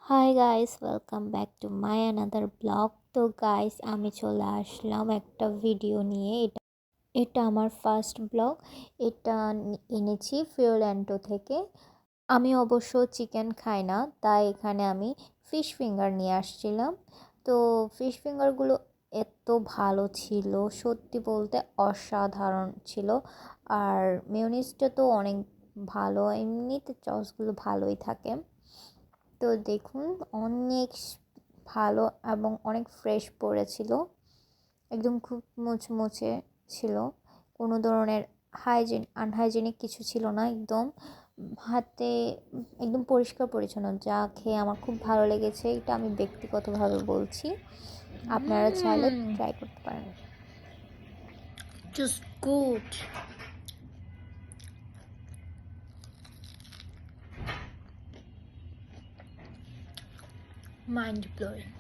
Hi guys, welcome back to my another blog. তো guys, আমি চলে আসলাম একটা ভিডিও নিয়ে। এটা আমার ফার্স্ট ব্লগ। এটা এনেছি ফিওরল্যান্ডো থেকে। আমি অবশ্য চিকেন খাই না, তাই এখানে আমি ফিশ ফিঙ্গার নিয়ে আসছিলাম। তো ফিশ ফিঙ্গারগুলো এত ভালো ছিল, সত্যি বলতে অসাধারণ ছিল। আর মেয়োনিজটা তো অনেক ভালো, এমনিতে সসগুলো ভালোই থাকে। তো দেখুন, অনেক ভালো এবং অনেক ফ্রেশ পড়েছিল, একদম খুব মুচমুচে ছিল। কোনো ধরনের আনহাইজেনিক কিছু ছিল না, একদম হাতে একদম পরিষ্কার পরিচ্ছন্ন। যা খেয়ে আমার খুব ভালো লেগেছে, এটা আমি ব্যক্তিগতভাবে বলছি। আপনারা চাইলে ট্রাই করতে পারেন। Just good. Mind blowing.